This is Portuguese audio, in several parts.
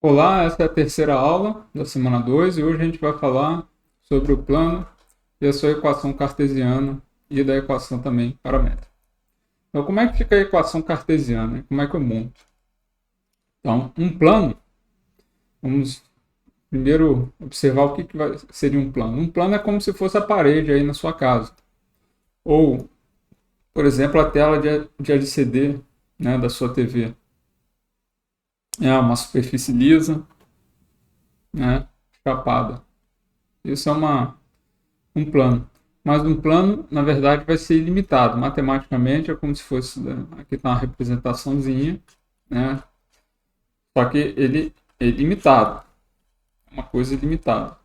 Olá, essa é a terceira aula da semana 2 e hoje a gente vai falar sobre o plano e a sua equação cartesiana e da equação também paramétrica. Então, como é que fica a equação cartesiana? Como é que eu monto? Então, um plano, vamos primeiro observar o que seria um plano. Um plano é como se fosse a parede aí na sua casa. Ou, por exemplo, a tela de LCD, né, da sua TV. É uma superfície lisa, né, chapada. Isso é um plano. Mas um plano, na verdade, vai ser ilimitado. Matematicamente é como se fosse, né, aqui está uma representaçãozinha, né? Só que ele é ilimitado. É uma coisa ilimitada.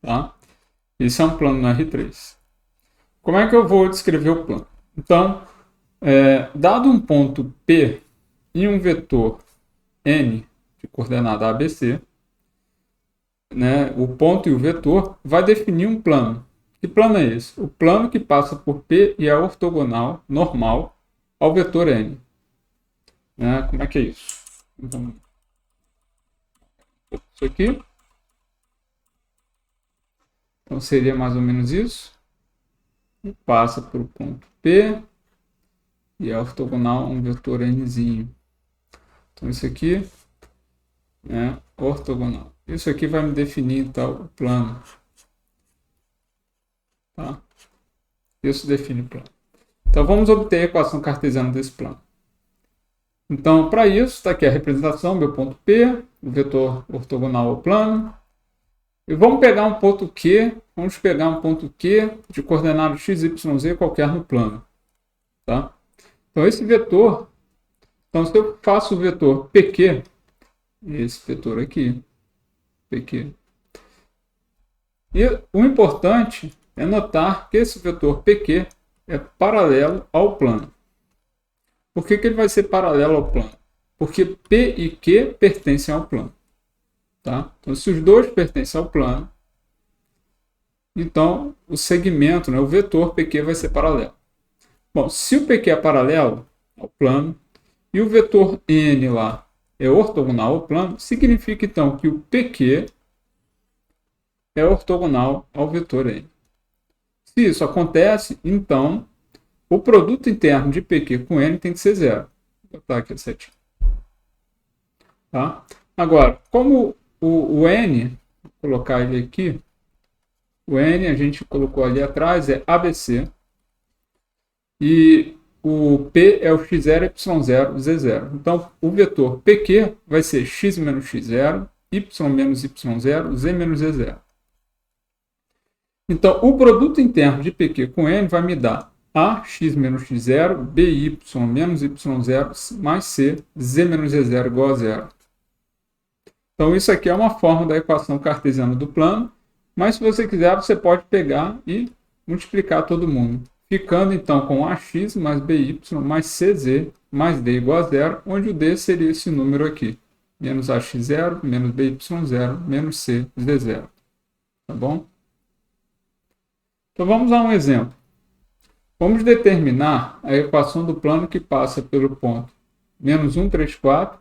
Tá? Esse é um plano no R3. Como é que eu vou descrever o plano? Então, dado um ponto P e um vetor N de coordenada ABC, né, o ponto e o vetor vai definir um plano. Que plano é esse? O plano que passa por P e é ortogonal, normal, ao vetor N. Né? Como é que é isso? Então, isso aqui. Então seria mais ou menos isso. Passa por o ponto P e é ortogonal a um vetor Nzinho. Então isso aqui é ortogonal. Isso aqui vai me definir então o plano. Tá? Isso define o plano. Então vamos obter a equação cartesiana desse plano. Então, para isso, está aqui a representação, meu ponto P, o vetor ortogonal ao plano. E vamos pegar um ponto Q, vamos pegar um ponto Q de coordenada x, y, z qualquer no plano. Tá? Então, esse vetor, então se eu faço o vetor PQ, esse vetor aqui, PQ. E o importante é notar que esse vetor PQ é paralelo ao plano. Por que ele vai ser paralelo ao plano? Porque P e Q pertencem ao plano. Tá? Então, se os dois pertencem ao plano, então o segmento, né, o vetor PQ vai ser paralelo. Bom, se o PQ é paralelo ao plano e o vetor N lá é ortogonal ao plano, significa então que o PQ é ortogonal ao vetor N. Se isso acontece, então o produto interno de PQ com N tem que ser zero. Vou botar aqui a setinha. Tá? Agora, como o N, vou colocar ele aqui, o N a gente colocou ali atrás, é ABC, e o P é o x0, y0, z0. Então, o vetor PQ vai ser x menos x0, y menos y0, z menos z0. Então, o produto interno de PQ com N vai me dar ax menos x0, by menos y0, mais c, z menos z0 igual a zero. Então, isso aqui é uma forma da equação cartesiana do plano, mas se você quiser, você pode pegar e multiplicar todo mundo. Ficando, então, com ax mais by mais cz mais d igual a zero, onde o d seria esse número aqui. Menos ax0, menos by0, menos c, z0. Tá bom? Então, vamos a um exemplo. Vamos determinar a equação do plano que passa pelo ponto menos 1, 3, 4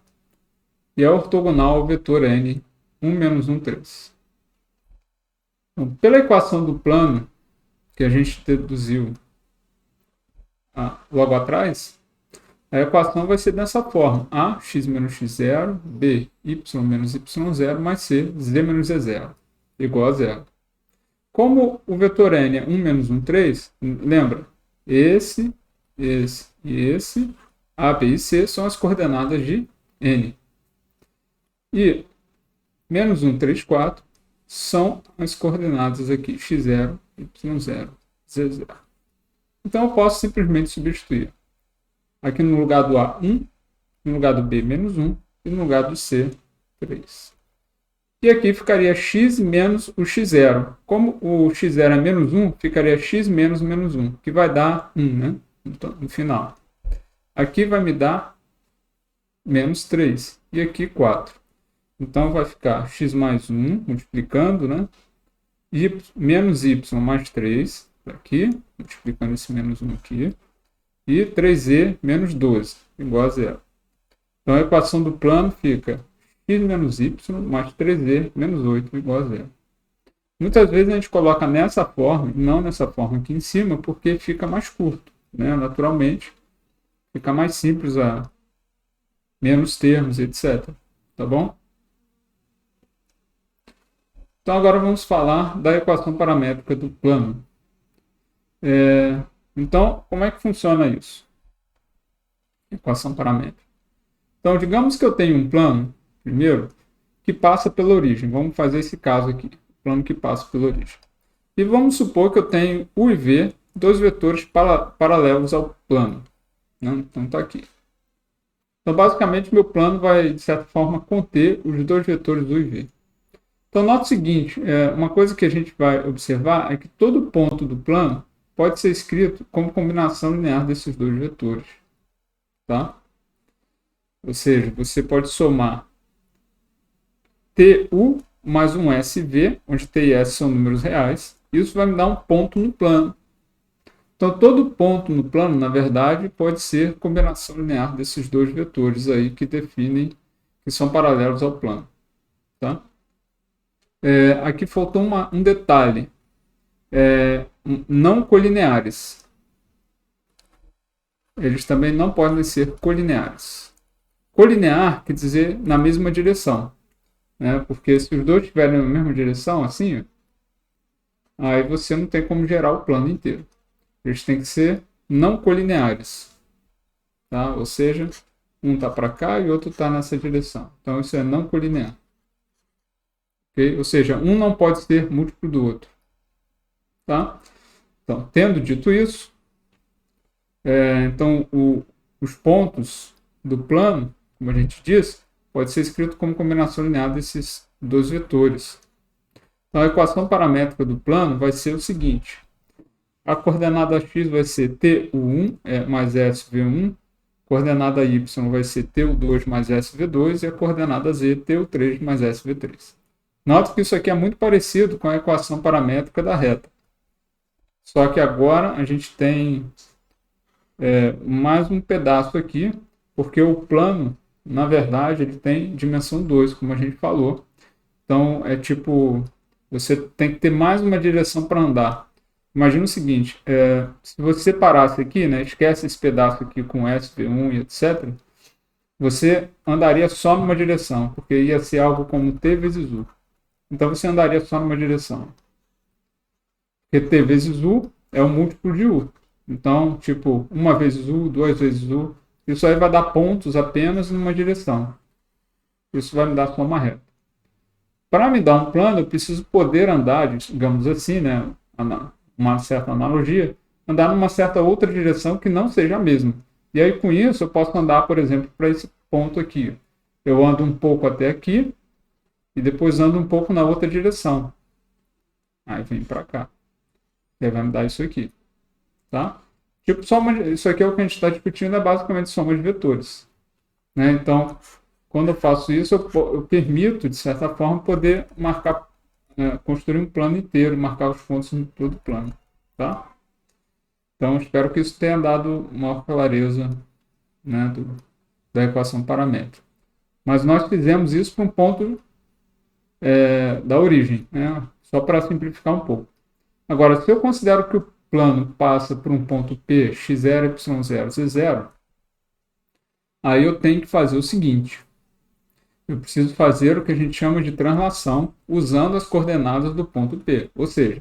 e é ortogonal ao vetor n, 1, menos 1, 3. Então, pela equação do plano que a gente deduziu logo atrás, a equação vai ser dessa forma. A, x menos x0, b, y menos y0, mais c, z menos z0, igual a zero. Como o vetor n é 1 menos 1, 3, lembra? Esse e esse, A, B e C são as coordenadas de n. E menos 1, 3, 4 são as coordenadas aqui, x0, y0, z0. Então, eu posso simplesmente substituir. Aqui no lugar do A, 1, no lugar do B, menos 1, e no lugar do C, 3. E aqui ficaria x menos o x0. Como o x0 é menos 1, ficaria x menos menos 1, que vai dar 1, né? Então, no final. Aqui vai me dar menos 3. E aqui 4. Então, vai ficar x mais 1, multiplicando, né? Y, menos y mais 3, aqui, multiplicando esse menos 1 aqui. E 3z menos 12, igual a zero. Então, a equação do plano fica x menos y mais 3z menos 8 igual a zero. Muitas vezes a gente coloca nessa forma, não nessa forma aqui em cima, porque fica mais curto, né? Naturalmente, fica mais simples, menos termos, etc. Tá bom? Então agora vamos falar da equação paramétrica do plano. Então, como é que funciona isso? Equação paramétrica. Então, digamos que eu tenho um plano, primeiro, que passa pela origem. Vamos fazer esse caso aqui, plano que passa pela origem. E vamos supor que eu tenho u e v, dois vetores paralelos ao plano. Né? Então, está aqui. Então, basicamente, meu plano vai, de certa forma, conter os dois vetores u e v. Então, nota o seguinte, uma coisa que a gente vai observar é que todo ponto do plano pode ser escrito como combinação linear desses dois vetores. Tá? Ou seja, você pode somar TU mais um SV, onde T e S são números reais. Isso vai me dar um ponto no plano. Então, todo ponto no plano, na verdade, pode ser combinação linear desses dois vetores aí que definem, que são paralelos ao plano. Tá? Aqui faltou um detalhe. Não colineares. Eles também não podem ser colineares. Colinear quer dizer na mesma direção. Né? Porque se os dois estiverem na mesma direção, assim, aí você não tem como gerar o plano inteiro. Eles têm que ser não colineares. Tá? Ou seja, um está para cá e o outro está nessa direção. Então, isso é não colinear. Okay? Ou seja, um não pode ser múltiplo do outro. Tá? Então, tendo dito isso, então os pontos do plano, como a gente diz, pode ser escrito como combinação linear desses dois vetores. Então, a equação paramétrica do plano vai ser o seguinte. A coordenada x vai ser tu1 mais sv1, a coordenada y vai ser tu2 mais sv2 e a coordenada z tu3 mais sv3. Nota que isso aqui é muito parecido com a equação paramétrica da reta. Só que agora a gente tem mais um pedaço aqui, porque o plano, na verdade, ele tem dimensão 2, como a gente falou. Então, é tipo, você tem que ter mais uma direção para andar. Imagina o seguinte, se você parasse aqui, né, esquece esse pedaço aqui com SV1 e etc., você andaria só numa direção, porque ia ser algo como T vezes U. Então, você andaria só numa direção. Porque T vezes U é um múltiplo de U. Então, tipo, uma vezes U, duas vezes U. Isso aí vai dar pontos apenas numa direção. Isso vai me dar só uma reta. Para me dar um plano, eu preciso poder andar, digamos assim, né, uma certa analogia, andar numa certa outra direção que não seja a mesma. E aí, com isso, eu posso andar, por exemplo, para esse ponto aqui. Eu ando um pouco até aqui e depois ando um pouco na outra direção. Aí vem para cá. E aí vai me dar isso aqui. Tá? Tipo, isso aqui é o que a gente está discutindo, é basicamente soma de vetores. Né? Então, quando eu faço isso, eu permito, de certa forma, poder marcar, construir um plano inteiro, marcar os pontos em todo o plano. Tá? Então, espero que isso tenha dado maior clareza, né, da equação paramétrica. Mas nós fizemos isso para um ponto da origem, né? Só para simplificar um pouco. Agora, se eu considero que o plano passa por um ponto P, x0, y0, z0, aí eu tenho que fazer o seguinte. Eu preciso fazer o que a gente chama de translação usando as coordenadas do ponto P. Ou seja,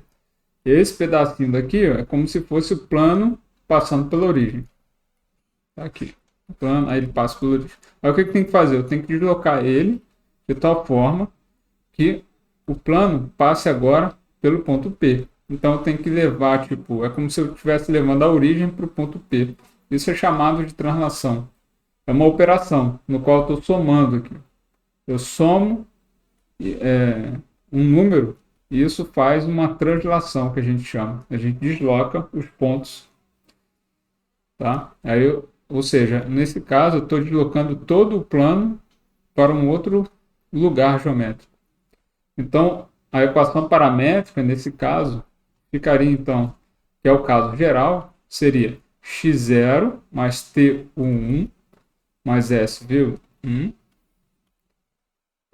esse pedacinho daqui é como se fosse o plano passando pela origem. Tá aqui. O plano, aí ele passa pela origem. Aí o que eu tenho que fazer? Eu tenho que deslocar ele de tal forma que o plano passe agora pelo ponto P. Então eu tenho que levar, tipo, é como se eu estivesse levando a origem para o ponto P. Isso é chamado de translação. É uma operação no qual eu estou somando aqui. Eu somo um número e isso faz uma translação, que a gente chama. A gente desloca os pontos. Tá? Ou seja, nesse caso, eu estou deslocando todo o plano para um outro lugar geométrico. Então, a equação paramétrica, nesse caso, ficaria, então, que é o caso geral, seria x0 mais t1 mais sv1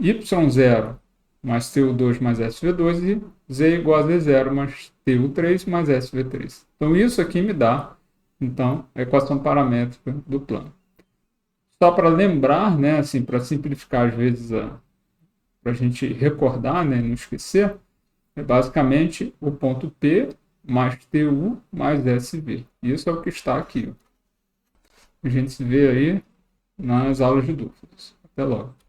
y0 mais TU2 mais SV2 e z igual a Z0 mais TU3 mais SV3. Então, isso aqui me dá, então, a equação paramétrica do plano. Só para lembrar, né, assim, para simplificar às vezes, para a gente recordar, né, não esquecer, é basicamente o ponto P mais TU mais SV. Isso é o que está aqui. A gente se vê aí nas aulas de dúvidas. Até logo.